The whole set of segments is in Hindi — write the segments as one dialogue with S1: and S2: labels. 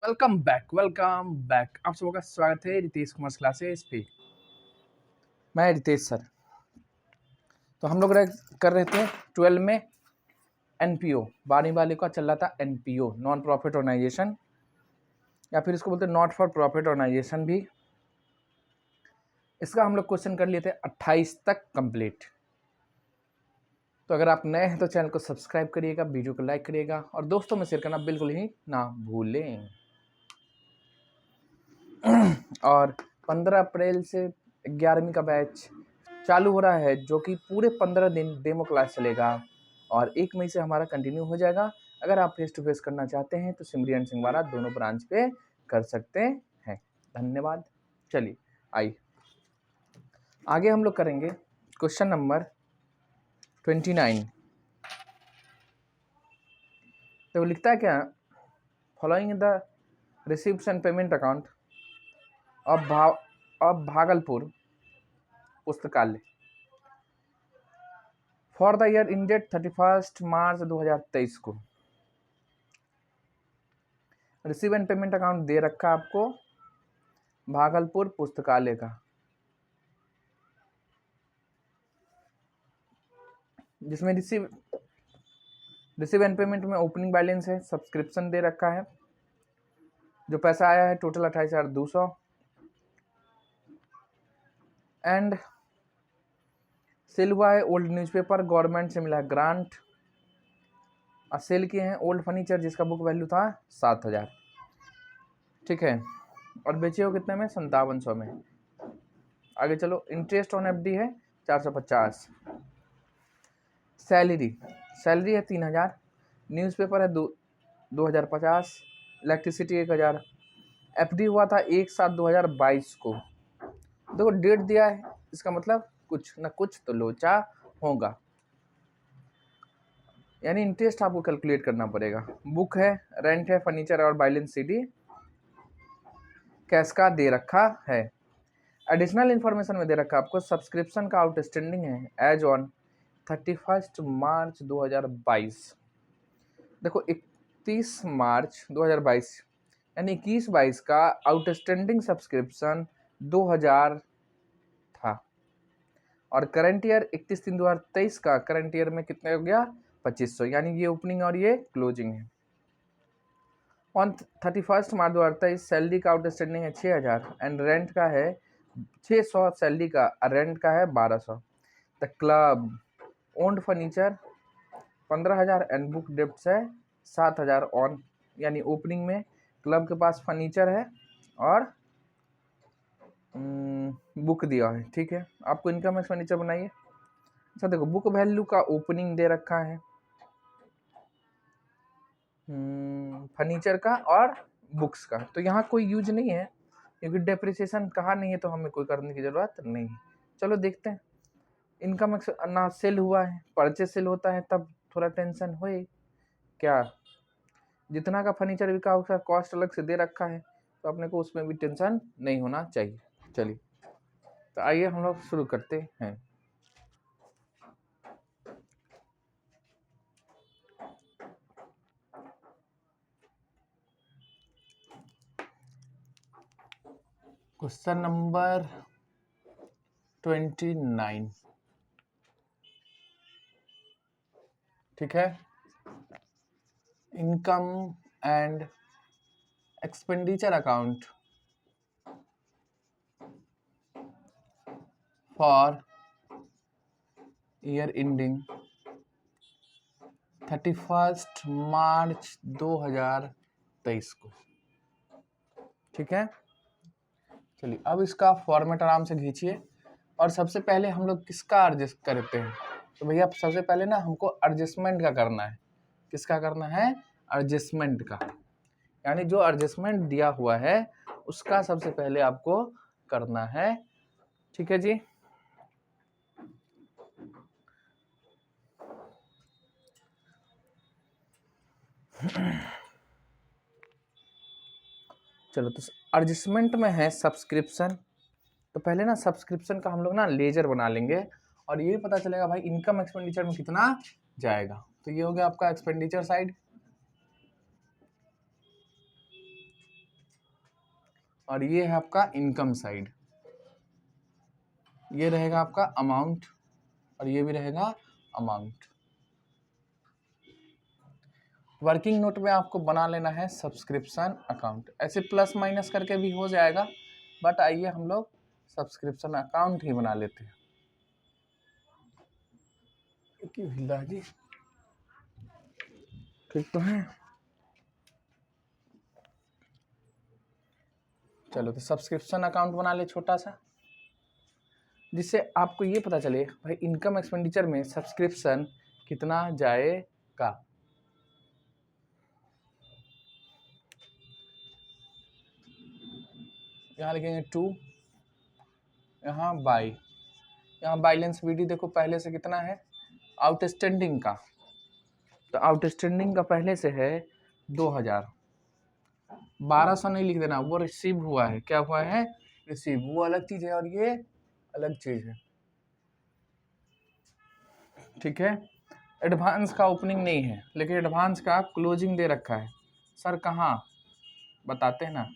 S1: Welcome back. आप सबों का स्वागत है रितेश कॉमर्स क्लासेस पे। मैं रितेश सर। तो हम लोग कर रहे थे 12 में एनपीओ, 12वीं वाले का चल रहा था एनपीओ, नॉन प्रॉफिट ऑर्गेनाइजेशन, या फिर इसको बोलते हैं नॉट फॉर प्रॉफिट ऑर्गेनाइजेशन भी। इसका हम लोग क्वेश्चन कर लिए थे 28 तक कंप्लीट। तो अगर आप नए हैं तो चैनल को सब्सक्राइब करिएगा, वीडियो को लाइक करिएगा और दोस्तों में शेयर करना बिल्कुल ही ना भूलें। और 15 अप्रैल से 11वीं का बैच चालू हो रहा है, जो कि पूरे 15 दिन डेमो क्लास चलेगा और 1 मई से हमारा कंटिन्यू हो जाएगा। अगर आप फेस टू फेस करना चाहते हैं तो सिमरी एंड सिंहवाड़ा दोनों ब्रांच पे कर सकते हैं। धन्यवाद। चलिए आइए आगे हम लोग करेंगे क्वेश्चन नंबर 29। तो लिखता है क्या, following the receives and payment account of Bhagalpur पुस्तकालय for the year ended 31 March 2023 को। रिसीव एंड पेमेंट अकाउंट दे रखा आपको भागलपुर पुस्तकालय का, जिसमें रिसीव एंड पेमेंट में ओपनिंग बैलेंस है, सब्सक्रिप्शन दे रखा है, जो पैसा आया है टोटल 28,200 एंड सेल हुआ है ओल्ड न्यूज़पेपर, गवर्नमेंट से मिला है ग्रांट, और सेल किए हैं ओल्ड फर्नीचर जिसका बुक वैल्यू था 7,000। ठीक है, और बेचे हो कितने में, 5700 में। आगे चलो, इंटरेस्ट ऑन एफडी है 450, सैलरी है 3,000, न्यूज़पेपर है 2,050, इलेक्ट्रिसिटी 1,000। एफडी हुआ था 1/7/2022 को। देखो डेट दिया है, इसका मतलब कुछ ना कुछ तो लोचा होगा, यानी इंटरेस्ट आपको कैलकुलेट करना पड़ेगा। बुक है, रेंट है, फर्नीचर और बैलेंस सीडी कैश का दे रखा है। एडिशनल इन्फॉर्मेशन में दे रखा है आपको सब्सक्रिप्शन का आउटस्टैंडिंग है एज ऑन 31 मार्च 2022। देखो 31 मार्च 2022 यानी 21-22 का आउटस्टैंडिंग सब्सक्रिप्शन 2000 था, और करंट ईयर 31/3/2023 का करंट ईयर में कितना हो गया, 2500, यानी ये ओपनिंग और ये क्लोजिंग है। ऑन 31 मार्च 2023 सैलरी का आउटस्टैंडिंग है 6,000 एंड रेंट का है 600, सैलरी का, रेंट का है 1200। The club owned furniture 15,000 and book डेप्ट है 7,000 ऑन, यानी ओपनिंग में क्लब के पास फर्नीचर है और बुक दिया है। ठीक है, आपको इनकम एक्सपेंडिचर बनाइए। अच्छा देखो, बुक वैल्यू का ओपनिंग दे रखा है, फर्नीचर का और बुक्स का, तो यहाँ कोई यूज नहीं है क्योंकि डेप्रिसिएशन कहा नहीं है, तो हमें कोई करने की जरूरत नहीं है। चलो देखते हैं, इनकम ना सेल हुआ है, परचेज सेल होता है तब थोड़ा टेंशन होए क्या। जितना का फर्नीचर बिका उसका कॉस्ट अलग से दे रखा है, तो अपने को उसमें भी टेंशन नहीं होना चाहिए। चलिए तो आइए हम लोग शुरू करते हैं। Question number 29। ठीक है, income and expenditure account for year ending 31 March 2023 को। ठीक है, चलिए अब इसका फॉर्मेट आराम से खींचिए, और सबसे पहले हम लोग किसका एडजस्ट करते हैं, तो भैया सबसे पहले ना हमको एडजस्टमेंट का करना है। किसका करना है, एडजस्टमेंट का, यानी जो एडजस्टमेंट दिया हुआ है उसका सबसे पहले आपको करना है। ठीक है जी, चलो तो एडजस्टमेंट में है सब्सक्रिप्शन, तो पहले ना सब्सक्रिप्शन का हम लोग ना लेजर बना लेंगे और ये पता चलेगा भाई इनकम एक्सपेंडिचर में कितना जाएगा। तो ये हो गया आपका एक्सपेंडिचर साइड, और ये है आपका इनकम साइड, ये रहेगा आपका अमाउंट और ये भी रहेगा अमाउंट। वर्किंग नोट में आपको बना लेना है सब्सक्रिप्शन अकाउंट, ऐसे प्लस माइनस करके भी हो जाएगा, बट आइए हम लोग सब्सक्रिप्शन अकाउंट ही बना लेते हैं। क्यों हिल रहा है जी, ठीक तो है। चलो तो सब्सक्रिप्शन अकाउंट बना ले छोटा सा, जिससे आपको ये पता चले भाई इनकम एक्सपेंडिचर में सब्सक्रिप्शन कितना जाएगा। यहाँ लिखेंगे 2, यहाँ बाई, यहाँ बैलेंस वीडी देखो पहले से कितना है आउटस्टैंडिंग का, तो आउटस्टैंडिंग का पहले से है 2000। 1200 नहीं लिख देना, वो रिसीव हुआ है, क्या हुआ है रिसीव, वो अलग चीज है और ये अलग चीज है, ठीक है। एडवांस का ओपनिंग नहीं है, लेकिन एडवांस का क्लोजिंग दे रखा है। सर कहाँ बताते हैं ना,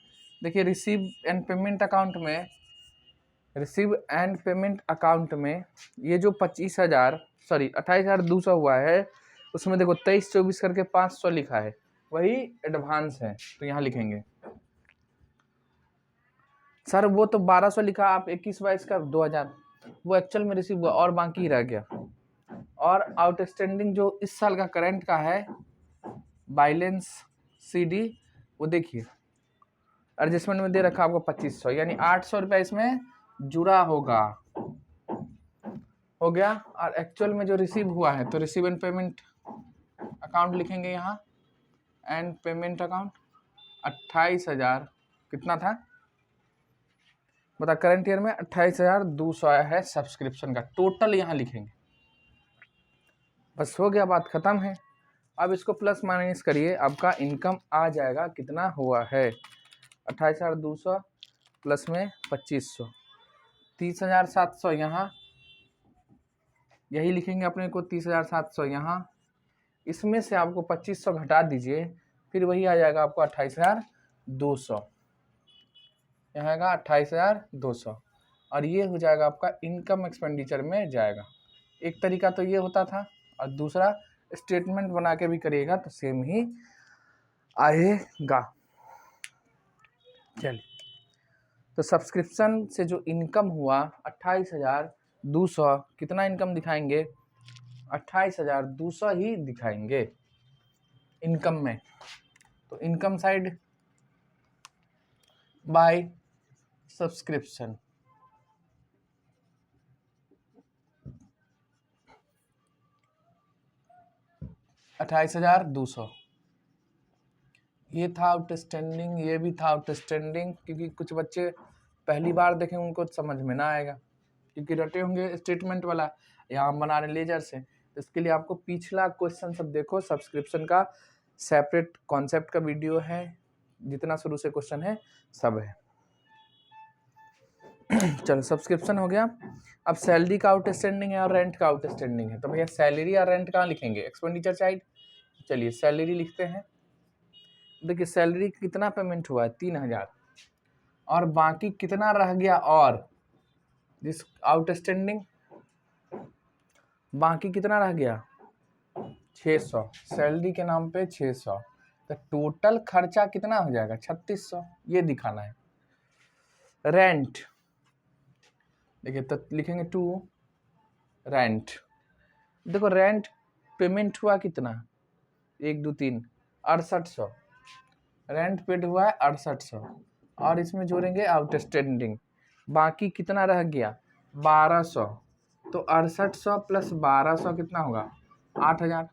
S1: देखिए रिसीव एंड पेमेंट अकाउंट में, रिसीव एंड पेमेंट अकाउंट में ये जो 28,200 हुआ है, उसमें देखो 23-24 करके 500 लिखा है, वही एडवांस है, तो यहाँ लिखेंगे। सर वो तो 1200 लिखा, आप 21-22 का 2000, वो एक्चुअल में रिसीव हुआ और बाकी रह गया। और आउटस्टैंडिंग जो इस साल का करंट का है बैलेंस सीडी, वो देखिए एडजस्टमेंट में दे रखा आपको 2500, यानी 800 रुपया इसमें जुड़ा होगा, हो गया। और एक्चुअल में जो रिसीव हुआ है, तो रिसीव एंड पेमेंट अकाउंट लिखेंगे यहाँ, एंड पेमेंट अकाउंट 28,000 कितना था बता, करंट ईयर में 28,200 आया है सब्सक्रिप्शन का टोटल, यहाँ लिखेंगे। बस हो गया, बात खत्म है। अब इसको प्लस माइनस करिए, आपका इनकम आ जाएगा कितना हुआ है 28,200 प्लस में 2500, 30,700 यहाँ, यही लिखेंगे अपने को 30,700 यहाँ, इसमें से आपको 2500 घटा दीजिए, फिर वही आ जाएगा आपको 28,200, यहाँ आएगा 28,200, और ये हो जाएगा आपका इनकम एक्सपेंडिचर में जाएगा। एक तरीका तो ये होता था, और दूसरा स्टेटमेंट बना के भी करिएगा तो सेम ही आएगा। चलिए, तो सब्सक्रिप्शन से जो इनकम हुआ 28,200, कितना इनकम दिखाएंगे 28,200 ही दिखाएंगे इनकम में। तो इनकम साइड बाय सब्सक्रिप्शन, $28,200, ये था आउटस्टैंडिंग, ये भी था आउटस्टैंडिंग, क्योंकि कुछ बच्चे पहली बार देखें उनको समझ में ना आएगा, क्योंकि रटे होंगे स्टेटमेंट वाला, यहाँ हम बना रहे लेजर से, इसके लिए आपको पिछला क्वेश्चन सब देखो, सब्सक्रिप्शन का सेपरेट कॉन्सेप्ट का वीडियो है, जितना शुरू से क्वेश्चन है सब है। चलो सब्सक्रिप्शन हो गया, अब सैलरी का आउटस्टैंडिंग है और रेंट का आउटस्टैंडिंग है, तो भैया सैलरी या रेंट कहाँ लिखेंगे एक्सपेंडिचर साइड, चलिए सैलरी लिखते हैं। देखिए सैलरी कितना पेमेंट हुआ है 3,000, और बाकी कितना रह गया, और जिस आउटस्टैंडिंग बाकी कितना रह गया 600, सैलरी के नाम पे 600, तो टोटल खर्चा कितना हो जाएगा 3600, ये दिखाना है। रेंट देखिए तो लिखेंगे 2 रेंट, देखो रेंट पेमेंट हुआ कितना 1 2 3 6800, रेंट पेड हुआ है 6800, और इसमें जोड़ेंगे आउटस्टैंडिंग, बाकी कितना रह गया 1200, तो 6800 प्लस 1200 कितना होगा 8000,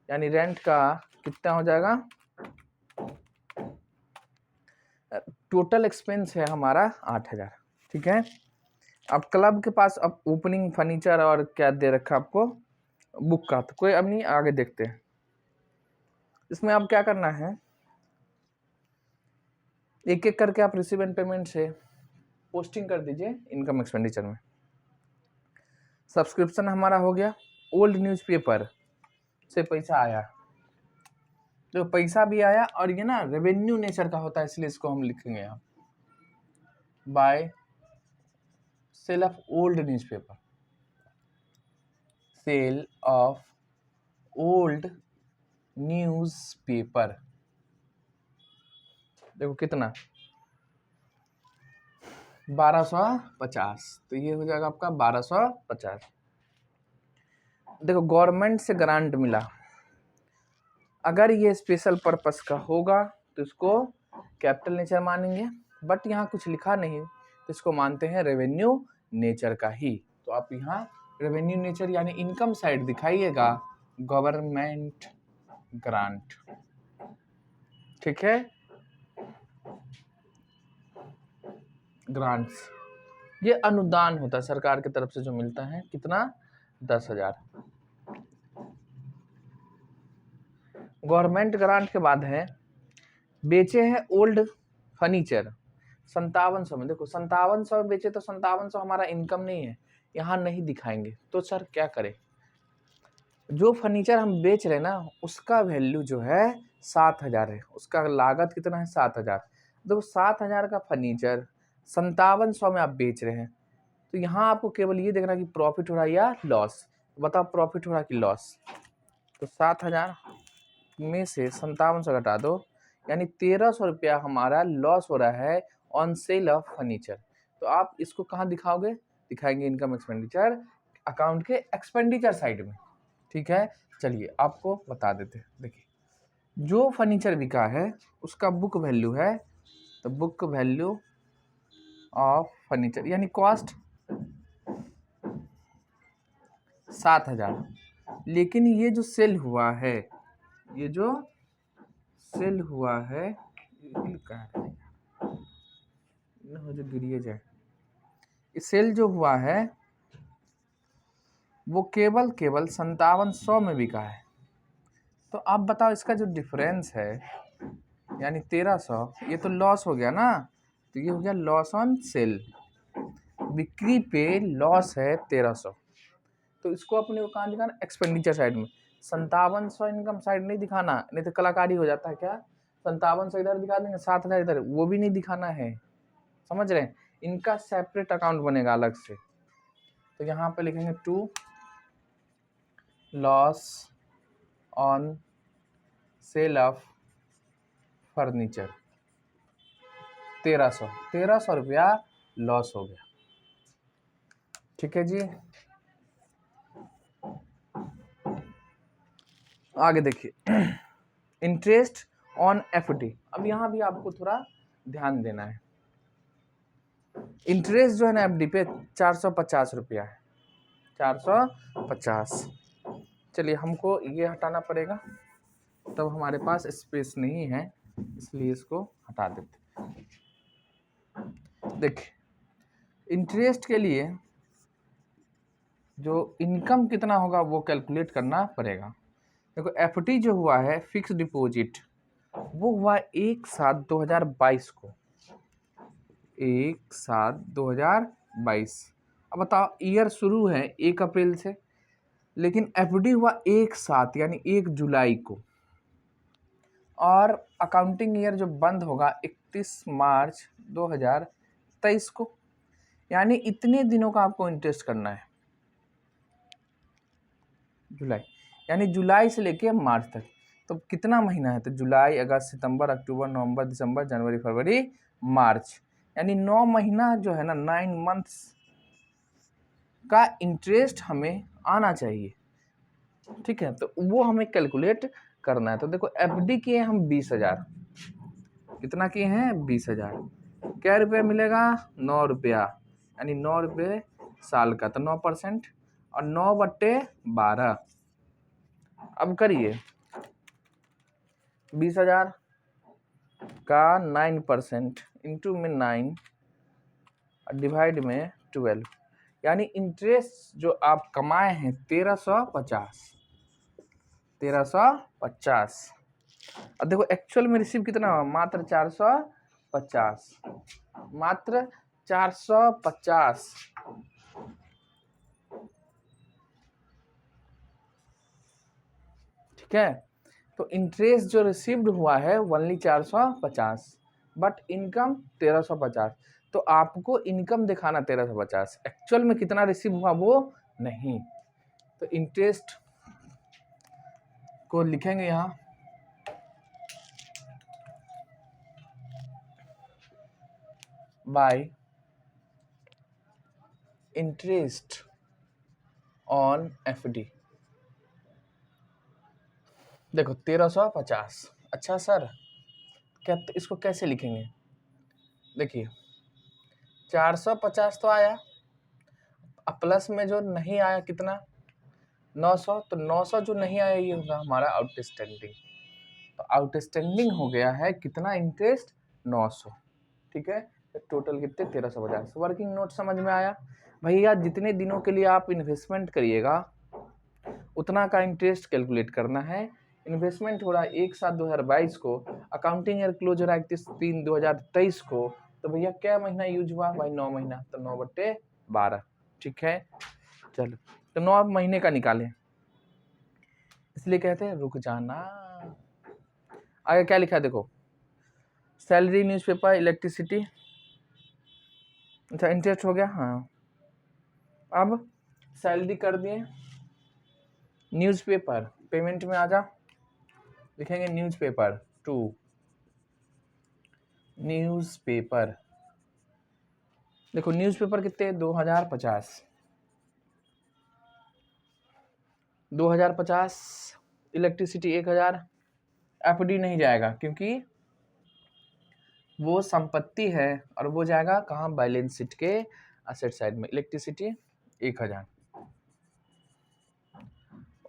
S1: यानी रेंट का कितना हो जाएगा, टोटल एक्सपेंस है हमारा 8000, ठीक है। अब क्लब के पास अब ओपनिंग फर्नीचर और क्या दे रखा आपको बुक का, तो कोई अब नहीं, आगे देखते हैं। इसमें अब क्या करना है, एक एक करके आप रिसीव एंड पेमेंट से पोस्टिंग कर दीजिए इनकम एक्सपेंडिचर में। सब्सक्रिप्शन हमारा हो गया, ओल्ड न्यूज़पेपर से पैसा आया, तो पैसा भी आया, और ये ना रेवेन्यू नेचर का होता है, इसलिए इसको हम लिखेंगे यहाँ by sale of old newspaper, sale of old newspaper. देखो कितना 1250, तो ये हो जाएगा आपका 1250। देखो गवर्नमेंट से ग्रांट मिला, अगर ये स्पेशल पर्पस का होगा तो इसको कैपिटल नेचर मानेंगे, बट यहाँ कुछ लिखा नहीं तो इसको मानते हैं रेवेन्यू नेचर का ही। तो आप यहाँ रेवेन्यू नेचर यानी इनकम साइड दिखाइएगा गवर्नमेंट ग्रांट, ठीक है। ग्रांट्स ये अनुदान होता है सरकार की तरफ से जो मिलता है, कितना 10,000। गवर्नमेंट ग्रांट के बाद है बेचे हैं ओल्ड फर्नीचर 5700 में। देखो 5700 में बेचे तो 5700 हमारा इनकम नहीं है, यहाँ नहीं दिखाएंगे। तो सर क्या करें, जो फर्नीचर हम बेच रहे हैं ना उसका वैल्यू जो है 7,000 है, उसका लागत कितना है 7,000। देखो 7,000 का फर्नीचर 5700 में आप बेच रहे हैं, तो यहाँ आपको केवल ये देखना कि प्रॉफिट हो रहा है या लॉस। बताओ प्रॉफिट हो रहा है कि लॉस। तो 7,000 में से 5700 घटा दो, यानी 1,300 रुपया हमारा लॉस हो रहा है ऑन सेल ऑफ फर्नीचर। तो आप इसको कहाँ दिखाओगे, दिखाएंगे इनकम एक्सपेंडिचर अकाउंट के एक्सपेंडिचर साइड में, ठीक है। चलिए आपको बता देते हैं, देखिए जो फर्नीचर बिका है उसका बुक वैल्यू है, तो बुक वैल्यू ऑफ फर्नीचर यानी कॉस्ट 7,000, लेकिन ये जो सेल हुआ है, ये जो सेल हुआ है जो गिरिए जाए, सेल जो हुआ है वो केवल 5700 में बिका है। तो आप बताओ इसका जो डिफरेंस है यानी 1,300, ये तो लॉस हो गया ना, तो ये हो गया लॉस ऑन सेल, बिक्री पे लॉस है 1,300। तो इसको अपने को कहाँ दिखाना, एक्सपेंडिचर साइड में। 5700 इनकम साइड नहीं दिखाना, नहीं तो कलाकारी हो जाता है क्या, 5700 इधर दिखा देंगे 7,000 इधर, वो भी नहीं दिखाना है, समझ रहे हैं। इनका सेपरेट अकाउंट बनेगा अलग से। तो यहाँ पे लिखेंगे to loss on sale of furniture 1,300 रुपया लॉस हो गया, ठीक है जी। आगे देखिए इंटरेस्ट ऑन एफडी। अब यहाँ भी आपको थोड़ा ध्यान देना है। इंटरेस्ट जो है ना एफडी पे 450 रुपया है, 450। चलिए हमको ये हटाना पड़ेगा, तब हमारे पास स्पेस नहीं है, इसलिए इसको हटा देते। देखिए इंटरेस्ट के लिए जो इनकम कितना होगा वो कैलकुलेट करना पड़ेगा। देखो एफडी जो हुआ है फिक्स डिपॉजिट, वो हुआ 1/7/2022 को, 1/7/2022। अब बताओ ईयर शुरू है 1 अप्रैल से, लेकिन एफडी हुआ 1/7 यानी 1 जुलाई को, और अकाउंटिंग ईयर जो बंद होगा 31 मार्च 2023 को, यानी इतने दिनों का आपको इंटरेस्ट करना है। जुलाई यानी जुलाई से लेके मार्च तक, तो कितना महीना है, तो जुलाई अगस्त सितंबर अक्टूबर नवंबर दिसंबर जनवरी फरवरी मार्च, यानी 9 महीना जो है ना 9 मंथ्स का इंटरेस्ट हमें आना चाहिए, ठीक है। तो वो हमें कैलकुलेट करना है। तो देखो एफडी किए हम 20,000, कितना किए हैं 20,000, क्या रुपया मिलेगा 9 रुपया, यानी 9 रुपये साल का, तो 9% और 9/12। अब करिए 20,000 का 9% इंटू में 9 डिवाइड में 12, यानी इंटरेस्ट जो आप कमाए हैं 1,350। अब देखो एक्चुअल में रिसीव कितना हुआ, मात्र 450, मात्र 450। ठीक है, तो इंटरेस्ट जो रिसीव्ड हुआ है ओनली 450, बट इनकम 1350। तो आपको इनकम दिखाना 1350, एक्चुअल में कितना रिसीव हुआ वो नहीं। तो इंटरेस्ट को लिखेंगे यहाँ बाय इंटरेस्ट ऑन एफडी। देखो 1350। अच्छा सर क्या इसको कैसे लिखेंगे? देखिए 450 तो आया, अब प्लस में जो नहीं आया कितना 900, तो 900 जो नहीं आया ये होगा हमारा आउटस्टैंडिंग। तो आउटस्टैंडिंग हो गया है कितना इंटरेस्ट 900, ठीक है। तो टोटल कितने 1350। वर्किंग नोट समझ में आया भैया? जितने दिनों के लिए आप इन्वेस्टमेंट करिएगा उतना का इंटरेस्ट कैलकुलेट करना है। इन्वेस्टमेंट हो रहा है 1/7/2022 को, अकाउंटिंग ईयर क्लोज हो रहा है 31/3/2023 को, तो भैया क्या महीना यूज हुआ भाई? 9 महीना, तो 9/12, ठीक है। चलो तो 9 महीने का निकालें, इसलिए कहते हैं रुक जाना। आगे क्या लिखा है देखो, सैलरी, न्यूज़पेपर, इलेक्ट्रिसिटी, अच्छा इंटरेस्ट हो गया। हाँ अब सैलरी कर दिए, न्यूज़पेपर पेमेंट में आ जा, लिखेंगे न्यूज़पेपर 2, न्यूज़पेपर। देखो न्यूज़पेपर कितने 2050, 2050, इलेक्ट्रिसिटी 1000। एफडी नहीं जाएगा क्योंकि वो संपत्ति है और वो जाएगा कहाँ? बैलेंस शीट के असेट साइड में। इलेक्ट्रिसिटी 1000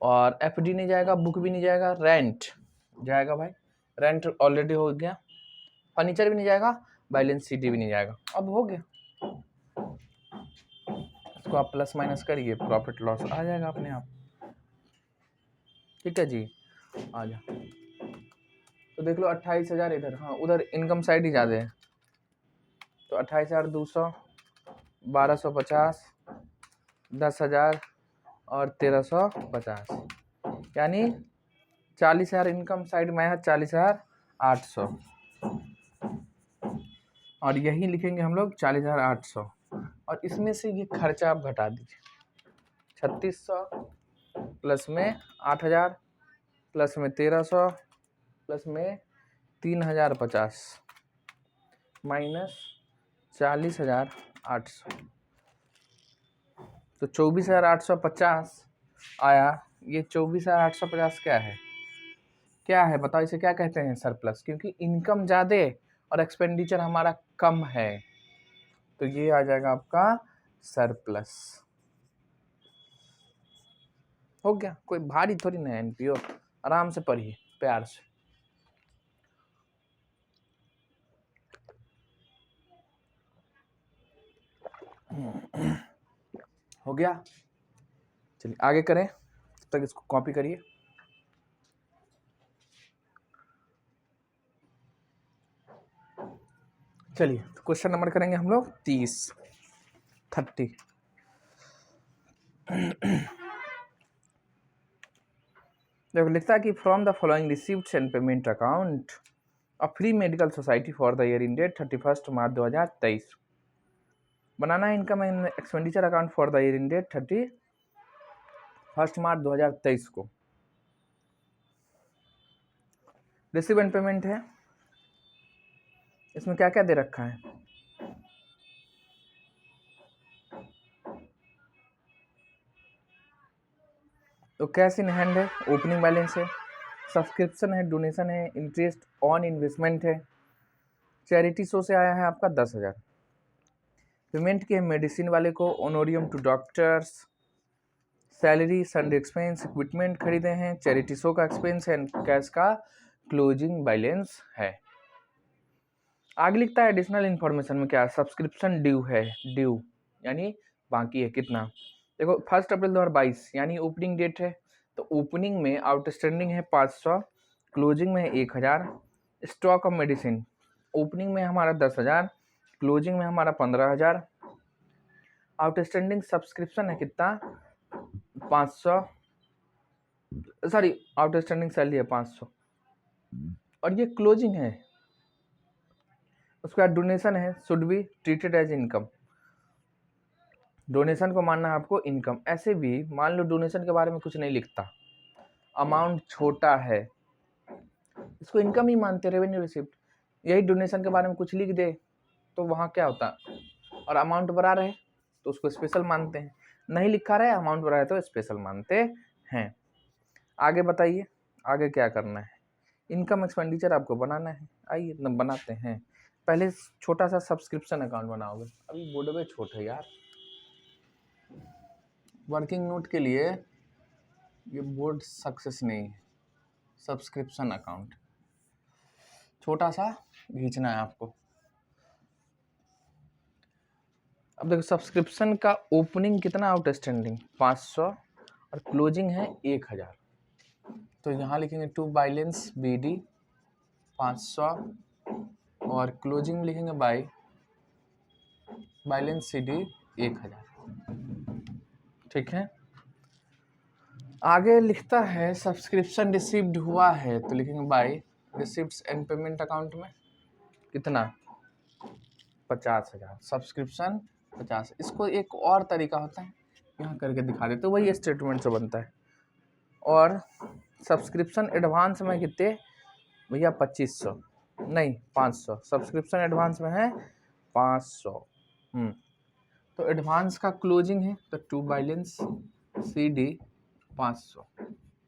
S1: और एफडी नहीं जाएगा, बुक भी नहीं जाएगा, रेंट जाएगा भाई, रेंट ऑलरेडी हो गया, फर्नीचर भी नहीं जाएगा, बैलेंस शीट भी नहीं जाएगा। अब हो गया, इसको आप प्लस माइनस करिए, प्रॉफिट लॉस आ जाएगा अपने आप, ठीक है जी। आ जा तो देख लो 28,000 इधर, हाँ उधर इनकम साइड ही ज़्यादा है, तो 28,200, 1250, 10,000 और 1350, यानी 40,000 इनकम साइड में है, 40,800, और यही लिखेंगे हम लोग 40,800, और इसमें से ये खर्चा आप घटा दीजिए, 3600 प्लस में 8,000 प्लस में 1300 प्लस में 3,050 माइनस 40,800, तो 24,850 आया। ये 24,850 क्या है? क्या है बताओ, इसे क्या कहते हैं? सरप्लस, क्योंकि इनकम ज़्यादा और एक्सपेंडिचर हमारा कम है, तो ये आ जाएगा आपका सरप्लस। हो गया, कोई भारी थोड़ी ना एनपीओ, आराम से पढ़िए प्यार से। हो गया, चलिए आगे करें, तब तक इसको कॉपी करिए। चलिए तो क्वेश्चन नंबर करेंगे हम लोग 30। देखो लिखता है कि from the following receiveds and payment account a free medical society for the year ended 31 March 2023। बनाना है income and expenditure account for the year ended 31 March 2023 को। रिसीव एंड पेमेंट है, इसमें क्या क्या दे रखा है? तो कैश इन हैंड है, ओपनिंग बैलेंस है, सब्सक्रिप्शन है, डोनेशन है, इंटरेस्ट ऑन इन्वेस्टमेंट है, चैरिटी शो से आया है आपका 10,000, पेमेंट की है मेडिसिन वाले को, honorarium to doctors, salary, sundry expense, equipment खरीदे हैं, चैरिटी शो का एक्सपेंस है, कैश का क्लोजिंग बैलेंस है। आगे लिखता है एडिशनल इन्फॉर्मेशन में क्या? सब्सक्रिप्शन ड्यू है, ड्यू यानी बाकी है कितना? देखो 1 अप्रैल 2022 यानी ओपनिंग डेट है, तो ओपनिंग में आउटस्टैंडिंग है 500, क्लोजिंग में है 1000। स्टॉक ऑफ मेडिसिन ओपनिंग में हमारा 10,000, क्लोजिंग में हमारा 15,000। आउटस्टैंडिंग सब्सक्रिप्शन है कितना? 500, सॉरी आउटस्टैंडिंग सैलरी है 500, और ये क्लोजिंग है उसके बाद डोनेशन है, should be treated as income. Donation को मानना है आपको इनकम। ऐसे भी मान लो डोनेशन के बारे में कुछ नहीं लिखता, अमाउंट छोटा है, इसको इनकम ही मानते, रेवेन्यू रिसिप्ट। यही डोनेशन के बारे में कुछ लिख दे तो वहाँ क्या होता, और अमाउंट बड़ा रहे तो उसको स्पेशल मानते हैं, नहीं लिखा रहे अमाउंट बड़ा है तो स्पेशल मानते हैं। आगे बताइए आगे क्या करना है। इनकम एक्सपेंडिचर आपको बनाना है, आइए बनाते हैं। पहले छोटा सा सब्सक्रिप्शन अकाउंट बनाओगे, अभी बोर्ड में छोटा है यार, वर्किंग नोट के लिए ये बोर्ड सक्सेस नहीं है। सब्सक्रिप्शन अकाउंट छोटा सा खींचना है आपको। अब देखो सब्सक्रिप्शन का ओपनिंग कितना आउटस्टैंडिंग 500 और क्लोजिंग है 1000, तो यहाँ लिखेंगे टू बैलेंस BD 500 और क्लोजिंग में लिखेंगे बाई बैलेंस CD 1000। ठीक है, आगे लिखता है सब्सक्रिप्शन रिसीव्ड हुआ है तो लिखेंगे by receipts and payment account में कितना 50,000, सब्सक्रिप्शन 50। इसको एक और तरीका होता है, यहाँ करके दिखा देते, तो वही स्टेटमेंट से बनता है। और सब्सक्रिप्शन एडवांस में कितने भैया 2500 नहीं 500, सब्सक्रिप्शन एडवांस में है 500। तो एडवांस का क्लोजिंग है तो टू बैलेंस CD 500।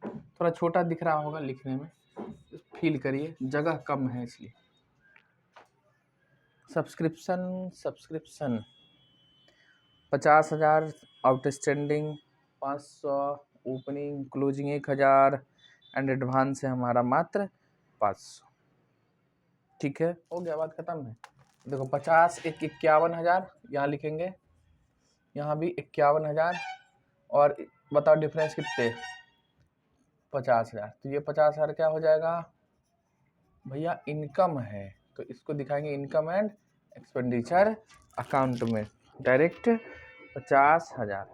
S1: थोड़ा छोटा दिख रहा होगा लिखने में, फील करिए जगह कम है इसलिए। Subscription 50,000 outstanding 500 opening closing 1000 and advance है हमारा मात्र 500। ठीक है, हो गया, बात खत्म है। देखो 50 एक 51,000 यहाँ लिखेंगे, यहाँ भी 51,000 और बताओ डिफरेंस कितने 50,000, तो ये 50,000 क्या हो जाएगा भैया इनकम है, तो इसको दिखाएंगे इनकम एंड एक्सपेंडिचर अकाउंट में डायरेक्ट 50,000।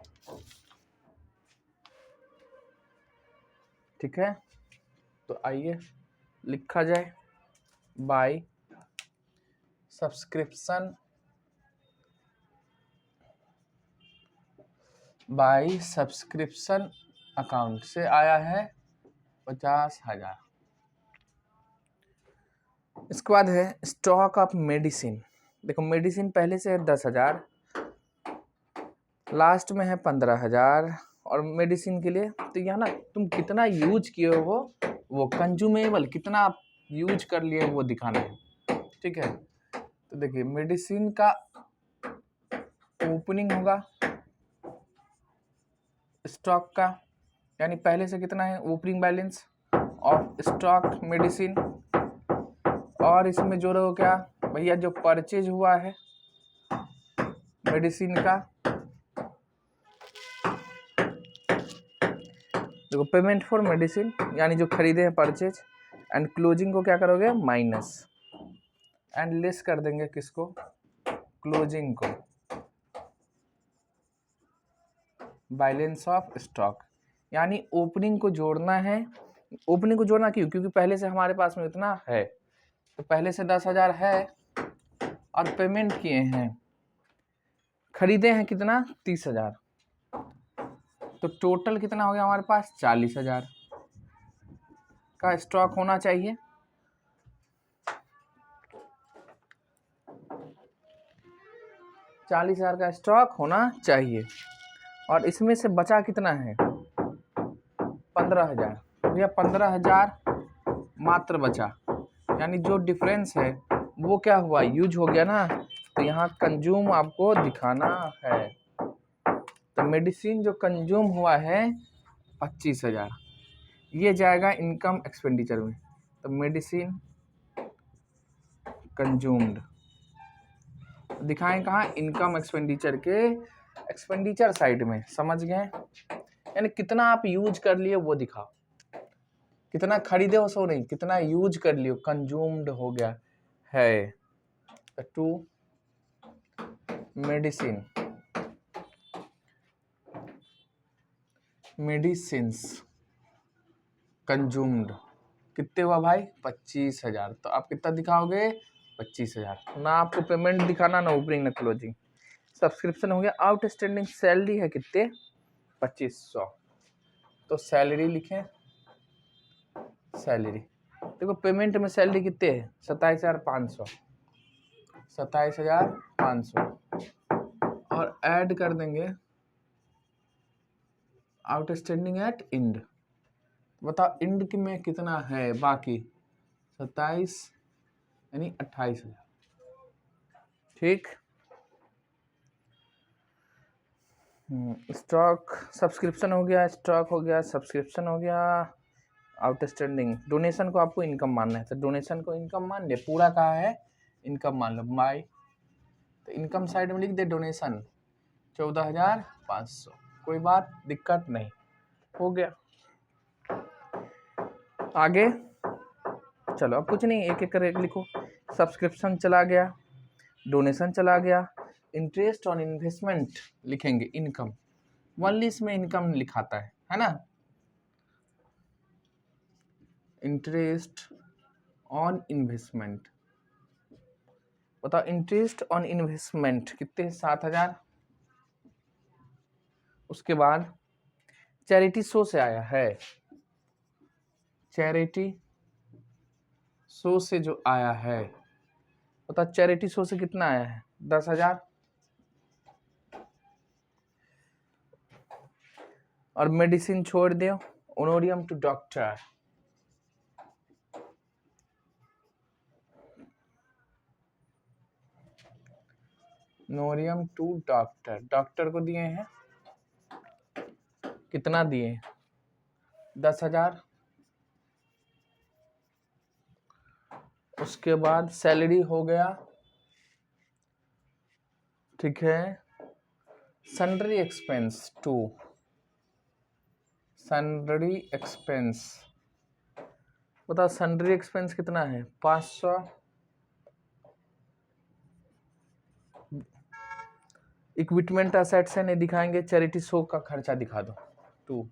S1: ठीक है, तो आइए लिखा जाए बाय सब्सक्रिप्शन अकाउंट से आया है 50,000। इसके बाद है स्टॉक ऑफ मेडिसिन। देखो मेडिसिन पहले से है 10,000, लास्ट में है 15,000 और मेडिसिन के लिए तो यहाँ ना तुम कितना यूज किए हो वो कंज्यूमेबल कितना आप यूज कर लिए वो दिखाना है। ठीक है, तो देखिए मेडिसिन का ओपनिंग होगा स्टॉक का, यानी पहले से कितना है opening balance of stock medicine, और इसमें जोड़ो क्या भैया जो परचेज हुआ है मेडिसिन का, देखो पेमेंट फॉर मेडिसिन यानी जो खरीदे हैं परचेज, एंड क्लोजिंग को क्या करोगे माइनस, एंड लेस कर देंगे किसको क्लोजिंग को, बैलेंस ऑफ स्टॉक, यानी ओपनिंग को जोड़ना है। ओपनिंग को जोड़ना क्यों, क्योंकि पहले से हमारे पास में इतना है, तो पहले से 10,000 है और पेमेंट किए हैं, खरीदे हैं कितना 30,000, तो टोटल कितना हो गया हमारे पास 40,000 का स्टॉक होना चाहिए। $40,000 का स्टॉक होना चाहिए, और इसमें से बचा कितना है 15,000, भैया 15,000 मात्र बचा, यानी जो डिफरेंस है वो क्या हुआ यूज हो गया ना, तो यहाँ कंज्यूम आपको दिखाना है। तो मेडिसिन जो कंज्यूम हुआ है 25,000, ये जाएगा इनकम एक्सपेंडिचर में, तो मेडिसिन कंज्यूम्ड दिखाएं कहाँ इनकम एक्सपेंडिचर के एक्सपेंडिचर साइड में, समझ गए, यानी कितना आप यूज कर लिए वो दिखाओ, कितना खरीदे हो सो नहीं, कितना यूज कर लियो कंज्यूम्ड हो गया है। टू मेडिसिन्स कंज्यूम्ड कितने हुआ भाई 25,000, तो आप कितना दिखाओगे 25,000। ना आपको पेमेंट दिखाना, ना ओपनिंग, ना क्लोजिंग। सब्सक्रिप्शन हो गया। आउटस्टैंडिंग सैलरी है कितने? 2500। तो सैलरी लिखें, सैलरी। देखो पेमेंट में सैलरी कितने है? 27,500, 27,500 और ऐड कर देंगे आउटस्टैंडिंग एट इंड। बताओ इंड में कितना है बाकी? 27 यानी 28,000। ठीक। स्टॉक सब्सक्रिप्शन हो गया, स्टॉक हो गया, सब्सक्रिप्शन हो गया, आउटस्टैंडिंग। डोनेशन को आपको इनकम मानना है तो डोनेशन को इनकम मान ले, पूरा कहा है इनकम मान लो। माई तो इनकम साइड में लिख दे डोनेशन 14,500। कोई बात दिक्कत नहीं, हो गया। आगे चलो, अब कुछ नहीं, एक एक करके लिखो। सब्सक्रिप्शन चला गया, डोनेशन चला गया, इंटरेस्ट ऑन इन्वेस्टमेंट लिखेंगे इनकम। वन लिस्ट में इनकम लिखाता है ना। इंटरेस्ट ऑन इन्वेस्टमेंट, बताओ इंटरेस्ट ऑन इन्वेस्टमेंट कितने? 7,000। उसके बाद चैरिटी शो से आया है, चैरिटी शो से जो आया है, बताओ चैरिटी शो से कितना आया है? 10,000। और मेडिसिन छोड़ दो, honorarium to doctor, honorarium to doctor, doctor को दिए हैं कितना दिए? 10,000। उसके बाद सैलरी हो गया, ठीक है। Sundry expense to, sundry expense, बताओ सन्ड्री एक्सपेंस कितना है? 500। इक्विपमेंट असेट्स है, नहीं दिखाएंगे। चैरिटी शो का खर्चा दिखा दो, टू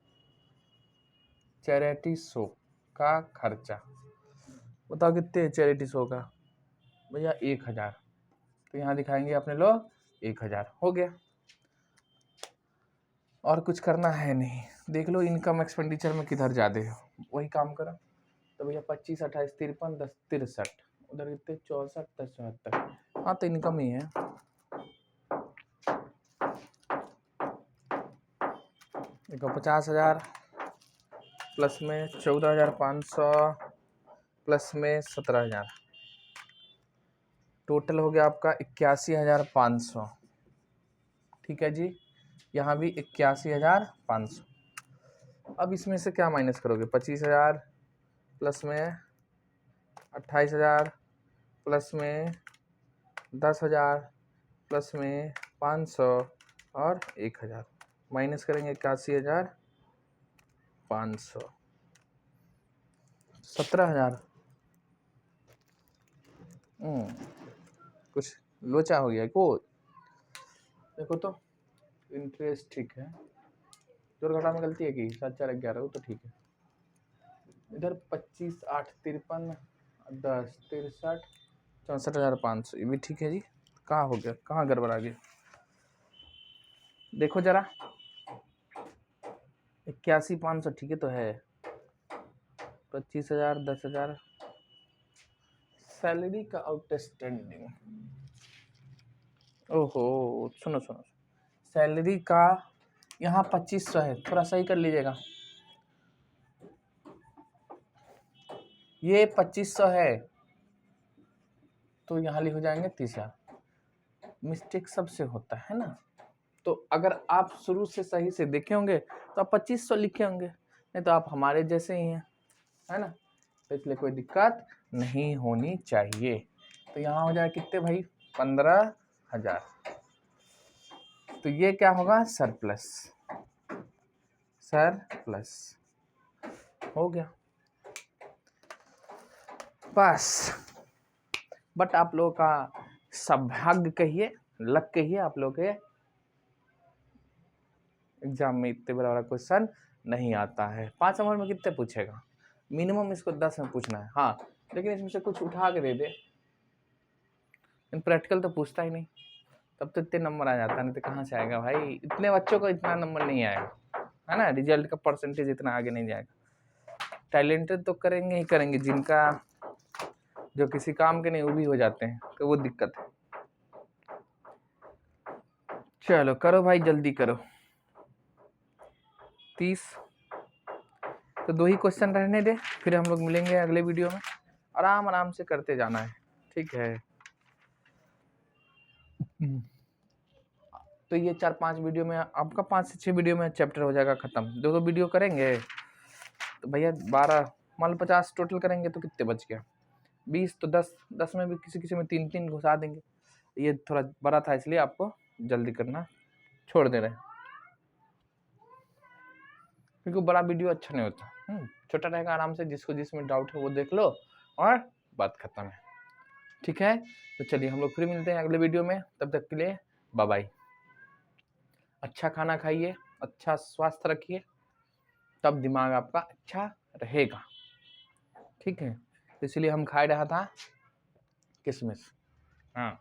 S1: चैरिटी शो का खर्चा, बताओ कितने चैरिटी शो का? भैया 1,000। तो यहाँ दिखाएंगे अपने लोग 1,000, हो गया। और कुछ करना है नहीं। देख लो इनकम एक्सपेंडिचर में किधर ज़्यादा है, वही काम करो। तो भैया 25, 28, 53, 10, 63, उधर कितने? 64, 10, 74। हाँ तो इनकम ही है। देखो 50,000 प्लस में 14,500 प्लस में 17,000, टोटल हो गया आपका 81,500। ठीक है जी, यहाँ भी 81,500। अब इसमें से क्या माइनस करोगे? 25,000 प्लस में 28,000 प्लस में 10,000 प्लस में 500 और 1,000, माइनस करेंगे 81,500, 17,000। कुछ लोचा हो गया को। देखो तो इंटरेस्ट ठीक है, जोड़ घटा में गलती है कि 7, 4, 11 हो तो ठीक है। इधर 25, 8, 53, 10, 63, 64,500, ये भी ठीक है जी। कहाँ हो गया, कहाँ गड़बड़ा गया? देखो जरा 81,500 ठीक है तो है। 25,000, 10,000 सैलरी का आउटस्टैंडिंग। ओहो सुनो सुनो, सैलरी का यहाँ 2500 है, थोड़ा सही कर लीजिएगा। ये 2500 है तो यहाँ लिख हो जाएंगे 30,000। मिस्टेक सबसे होता है ना, तो अगर आप शुरू से सही से देखे होंगे तो आप 2500 लिखे होंगे, नहीं तो आप हमारे जैसे ही हैं, है ना। तो इसलिए कोई दिक्कत नहीं होनी चाहिए। तो यहाँ हो जाए कितने भाई? 15,000। तो ये क्या होगा? सरप्लस, सरप्लस हो गया बस। बट आप लोगों का सौभाग्य कहिए, लक कहिए, आप लोग के एग्जाम में इतने बड़ा वाला क्वेश्चन नहीं आता है। 5 नंबर में कितने पूछेगा? मिनिमम इसको 10 में पूछना है। हाँ लेकिन इसमें से कुछ उठा के दे दे, इन प्रैक्टिकल तो पूछता ही नहीं, तब तो इतने नंबर आ जाता, नहीं तो कहाँ से आएगा भाई, इतने बच्चों को इतना नंबर नहीं आएगा, है ना, रिजल्ट का परसेंटेज इतना आगे नहीं जाएगा। टैलेंटेड तो करेंगे ही करेंगे, जिनका जो किसी काम के नहीं वो भी हो जाते हैं, तो वो दिक्कत है। चलो करो भाई, जल्दी करो। 30 तो 2 ही क्वेश्चन रहने दे, फिर हम लोग मिलेंगे अगले वीडियो में। आराम आराम से करते जाना है, ठीक है। तो ये 4-5 वीडियो में आपका 5 से 6 वीडियो में चैप्टर हो जाएगा खत्म। 2 वीडियो करेंगे तो भैया 12, मान लो 50 टोटल करेंगे तो कितने बच गया, 20, तो 10 में भी किसी में 3 घुसा देंगे। ये थोड़ा बड़ा था इसलिए आपको जल्दी करना छोड़ दे रहे हैं, क्योंकि बड़ा वीडियो अच्छा नहीं होता। छोटा रहेगा, आराम से जिसको जिसमें डाउट है वो देख लो और बात खत्म है, ठीक है। तो चलिए हम लोग फिर मिलते हैं अगले वीडियो में, तब तक के लिए बाय बाय। अच्छा खाना खाइए, अच्छा स्वास्थ्य रखिए, तब दिमाग आपका अच्छा रहेगा, ठीक है। इसलिए हम खा रहा था किशमिश, हाँ।